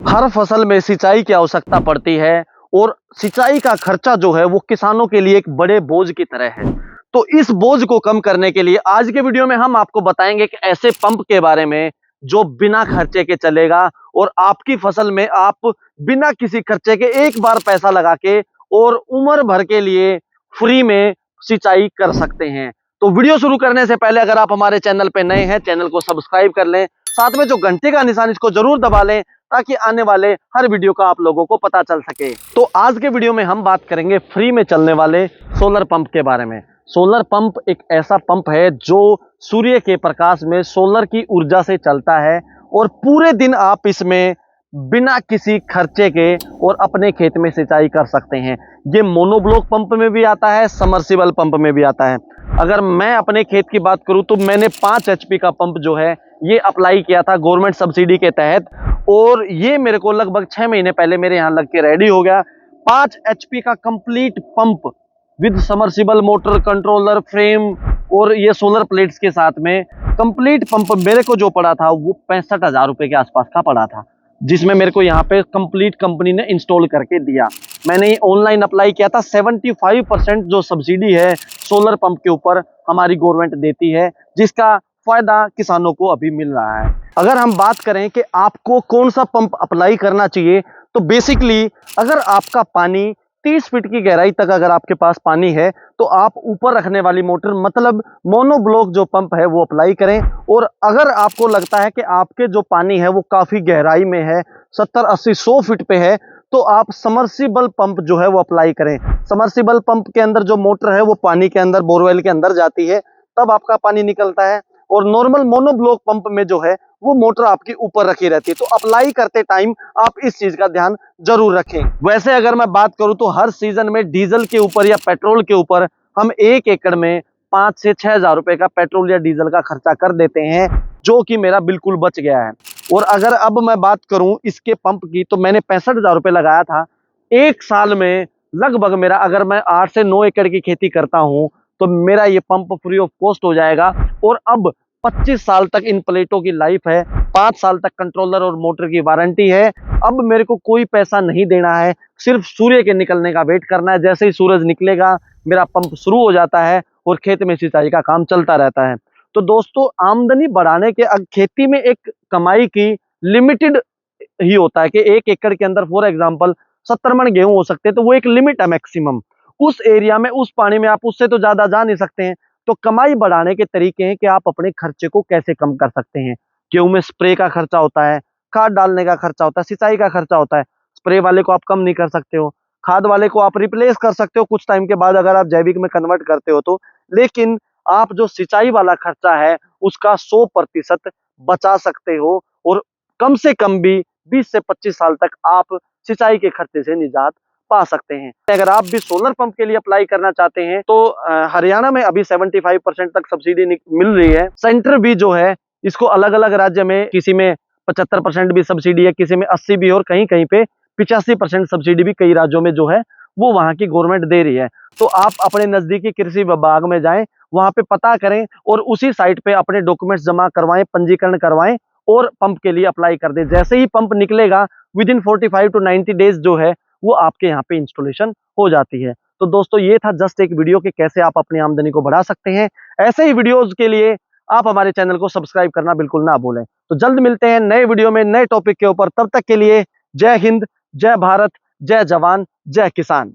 हर फसल में सिंचाई की आवश्यकता पड़ती है और सिंचाई का खर्चा जो है वो किसानों के लिए एक बड़े बोझ की तरह है। तो इस बोझ को कम करने के लिए आज के वीडियो में हम आपको बताएंगे कि ऐसे पंप के बारे में जो बिना खर्चे के चलेगा और आपकी फसल में आप बिना किसी खर्चे के एक बार पैसा लगा के और उम्र भर के लिए फ्री में सिंचाई कर सकते हैं। तो वीडियो शुरू करने से पहले अगर आप हमारे चैनल पे नए हैं, चैनल को सब्सक्राइब कर लें, साथ में जो घंटे का निशान इसको जरूर दबा लें ताकि आने वाले हर वीडियो का आप लोगों को पता चल सके। तो आज के वीडियो में हम बात करेंगे फ्री में चलने वाले सोलर पंप के बारे में। सोलर पंप एक ऐसा पंप है जो सूर्य के प्रकाश में सोलर की ऊर्जा से चलता है और पूरे दिन आप इसमें बिना किसी खर्चे के और अपने खेत में सिंचाई कर सकते हैं। ये मोनोब्लॉक पंप में भी आता है, समर्सिबल पंप में भी आता है। अगर मैं अपने खेत की बात करूं तो मैंने 5 एचपी का पंप जो है ये अप्लाई किया था गवर्नमेंट सब्सिडी के तहत और ये मेरे को लगभग 6 महीने पहले मेरे यहाँ लग के रेडी हो गया। 5 एचपी का complete pump with submersible motor, controller, frame और ये सोलर प्लेट्स के साथ में कंप्लीट पंप मेरे को जो पड़ा था वो 65,000 रुपए के आसपास का पड़ा था, जिसमें मेरे को यहाँ पे कंप्लीट कंपनी ने इंस्टॉल करके दिया। मैंने ये ऑनलाइन अप्लाई किया था। 75% जो सब्सिडी है सोलर पंप के ऊपर हमारी गवर्नमेंट देती है, जिसका फायदा किसानों को अभी मिल रहा है। अगर हम बात करें कि आपको कौन सा पंप अप्लाई करना चाहिए तो बेसिकली अगर आपका पानी 30 फीट की गहराई तक अगर आपके पास पानी है तो आप ऊपर रखने वाली मोटर मतलब मोनोब्लॉक जो पंप है वो अप्लाई करें। और अगर आपको लगता है कि आपके जो पानी है वो काफी गहराई में है, 70, 80, 100 फीट पे है, तो आप समर्सिबल पंप जो है वो अप्लाई करें। समर्सिबल पंप के अंदर जो मोटर है वो पानी के अंदर, बोरवेल के अंदर जाती है, तब आपका पानी निकलता है। और नॉर्मल मोनोब्लॉक पंप में जो है वो मोटर आपकी ऊपर रखी रहती है। तो अप्लाई करते टाइम आप इस चीज का ध्यान जरूर रखें। वैसे अगर मैं बात करूं तो हर सीजन में डीजल के ऊपर या पेट्रोल के ऊपर हम 1 एकड़ में 5 से 6 हजार रुपए का पेट्रोल या डीजल का खर्चा कर देते हैं, जो कि मेरा बिल्कुल बच गया है। और अगर अब मैं बात करूं इसके पंप की तो मैंने 65,000 रुपए लगाया था। 1 साल में लगभग मेरा, अगर मैं 8 से 9 एकड़ की खेती करता हूं तो मेरा ये पंप फ्री ऑफ कॉस्ट हो जाएगा। और अब 25 साल तक इन प्लेटों की लाइफ है, 5 साल तक कंट्रोलर और मोटर की वारंटी है। अब मेरे को कोई पैसा नहीं देना है, सिर्फ सूर्य के निकलने का वेट करना है। जैसे ही सूरज निकलेगा मेरा पंप शुरू हो जाता है और खेत में सिंचाई का काम चलता रहता है। तो दोस्तों, आमदनी बढ़ाने के खेती में एक कमाई की लिमिटेड ही होता है कि 1 एकड़ के अंदर फॉर एग्जांपल 70 मन गेहूं हो सकते हैं, तो वो एक लिमिट है मैक्सिमम। उस एरिया में, उस पानी में आप उससे तो ज्यादा जा नहीं सकते हैं। तो कमाई बढ़ाने के तरीके हैं कि आप अपने खर्चे को कैसे कम कर सकते हैं। गेहूं में स्प्रे का खर्चा होता है, खाद डालने का खर्चा होता है, सिंचाई का खर्चा होता है। स्प्रे वाले को आप कम नहीं कर सकते हो, खाद वाले को आप रिप्लेस कर सकते हो कुछ टाइम के बाद अगर आप जैविक में कन्वर्ट करते हो तो। लेकिन आप जो सिंचाई वाला खर्चा है उसका 100% बचा सकते हो और कम से कम भी 20 से 25 साल तक आप सिंचाई के खर्चे से निजात पा सकते हैं। अगर आप भी सोलर पंप के लिए अप्लाई करना चाहते हैं तो हरियाणा में अभी 75% तक सब्सिडी मिल रही है। सेंटर भी जो है इसको अलग अलग राज्य में, किसी में 75% भी सब्सिडी है, किसी में 80 भी, और कहीं कहीं पे 85% सब्सिडी भी कई राज्यों में जो है वो वहां की गवर्नमेंट दे रही है। तो आप अपने नजदीकी कृषि विभाग में जाएं, वहां पे पता करें और उसी साइट पे अपने डॉक्यूमेंट्स जमा करवाएं, पंजीकरण करवाएं और पंप के लिए अप्लाई कर दें। जैसे ही पंप निकलेगा विद इन 45 टू 90 डेज जो है वो आपके यहाँ पे इंस्टॉलेशन हो जाती है। तो दोस्तों, ये था जस्ट एक वीडियो कि कैसे आप अपनी आमदनी को बढ़ा सकते हैं। ऐसे ही वीडियोस के लिए आप हमारे चैनल को सब्सक्राइब करना बिल्कुल ना भूलें। तो जल्द मिलते हैं नए वीडियो में नए टॉपिक के ऊपर। तब तक के लिए जय हिंद, जय भारत, जय जवान, जय किसान।